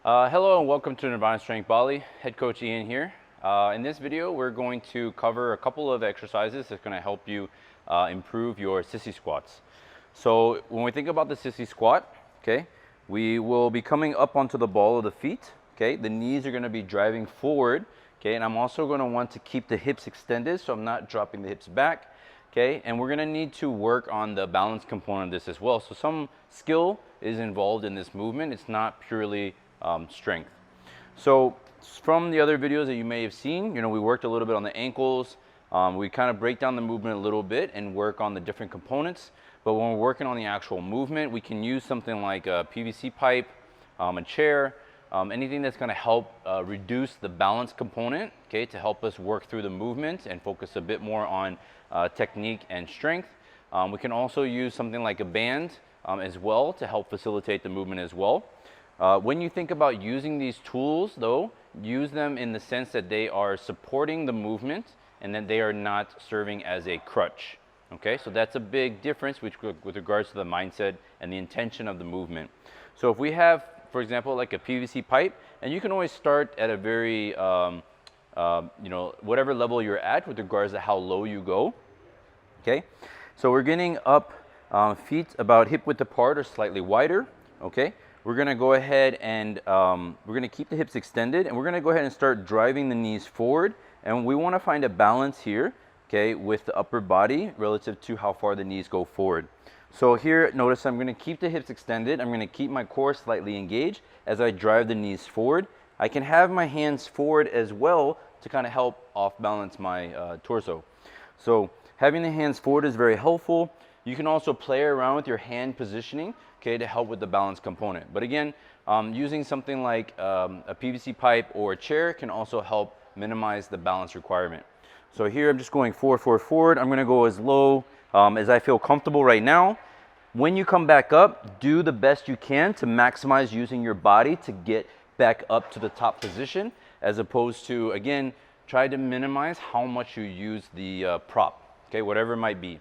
Hello and welcome to Nirvana Strength Bali. Head coach Ian here. In this video, we're going to cover a couple of exercises that's going to help you improve your sissy squats. So when we think about the sissy squat, okay, we will be coming up onto the ball of the feet. Okay, the knees are going to be driving forward. Okay, and I'm also going to want to keep the hips extended, so I'm not dropping the hips back. Okay, and we're going to need to work on the balance component of this as well. So some skill is involved in this movement. It's not purely strength. So from the other videos that you may have seen, we worked a little bit on the ankles. We kind of break down the movement a little bit and work on the different components. But when we're working on the actual movement, we can use something like a PVC pipe, a chair, anything that's going to help reduce the balance component, okay, to help us work through the movement and focus a bit more on technique and strength. We can also use something like a band as well to help facilitate the movement as well. When you think about using these tools, though, use them in the sense that they are supporting the movement and that they are not serving as a crutch. Okay, so that's a big difference with regards to the mindset and the intention of the movement. So if we have, for example, like a PVC pipe, and you can always start at a very, whatever level you're at with regards to how low you go. Okay, so we're getting up, feet about hip width apart or slightly wider. Okay, we're going to go ahead and we're going to keep the hips extended, and we're going to go ahead and start driving the knees forward. And we want to find a balance here, okay, with the upper body relative to how far the knees go forward. So here, notice I'm going to keep the hips extended. I'm going to keep my core slightly engaged as I drive the knees forward. I can have my hands forward as well to kind of help off balance my torso. So having the hands forward is very helpful. You can also play around with your hand positioning, okay, to help with the balance component. But again, using something like a PVC pipe or a chair can also help minimize the balance requirement. So here I'm just going forward, forward, forward. I'm going to go as low as I feel comfortable right now. When you come back up, do the best you can to maximize using your body to get back up to the top position, as opposed to, again, try to minimize how much you use the prop, okay, whatever it might be.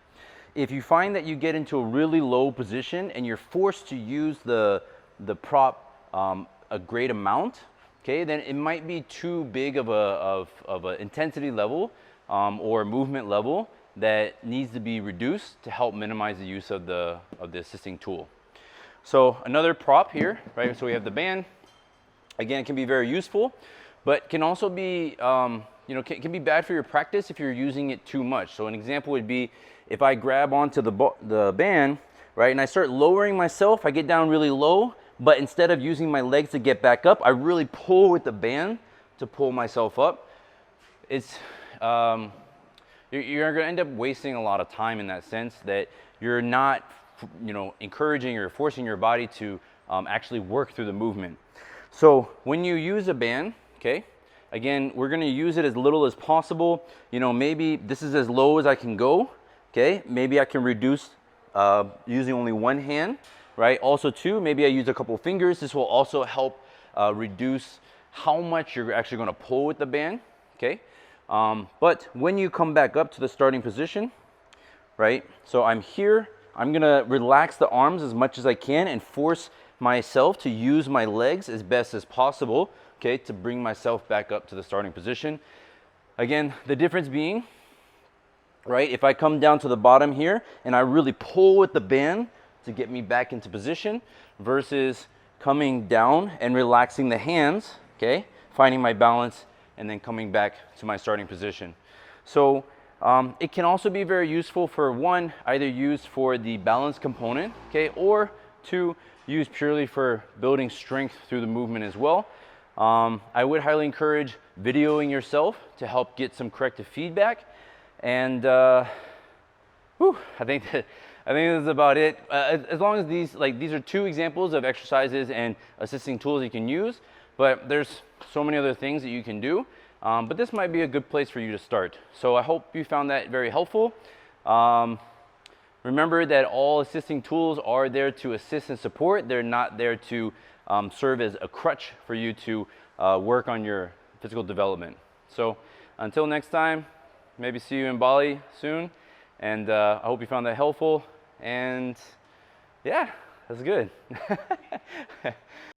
If you find that you get into a really low position and you're forced to use the prop a great amount, okay, then it might be too big of a intensity level or movement level that needs to be reduced to help minimize the use of the assisting tool. So another prop here, right? So we have the band. Again, it can be very useful, but can also be can be bad for your practice if you're using it too much. So an example would be if I grab onto the band, right, and I start lowering myself, I get down really low, but instead of using my legs to get back up, I really pull with the band to pull myself up. It's you're going to end up wasting a lot of time in that sense that you're not, encouraging or forcing your body to actually work through the movement. So when you use a band, okay, again, we're going to use it as little as possible. Maybe this is as low as I can go. Okay, maybe I can reduce using only one hand, right? Also, too, maybe I use a couple fingers. This will also help reduce how much you're actually going to pull with the band. Okay, but when you come back up to the starting position, right? So I'm here. I'm going to relax the arms as much as I can and force myself to use my legs as best as possible, okay, to bring myself back up to the starting position. Again, the difference being, right, if I come down to the bottom here and I really pull with the band to get me back into position versus coming down and relaxing the hands, okay, finding my balance and then coming back to my starting position. So it can also be very useful for one, either used for the balance component, okay, or two, used purely for building strength through the movement as well. I would highly encourage videoing yourself to help get some corrective feedback. And I think that's about it. As long as these are two examples of exercises and assisting tools you can use, but there's so many other things that you can do. But this might be a good place for you to start. So I hope you found that very helpful. Remember that all assisting tools are there to assist and support. They're not there to serve as a crutch for you to work on your physical development. So until next time, maybe see you in Bali soon. And I hope you found that helpful. And yeah, that's good.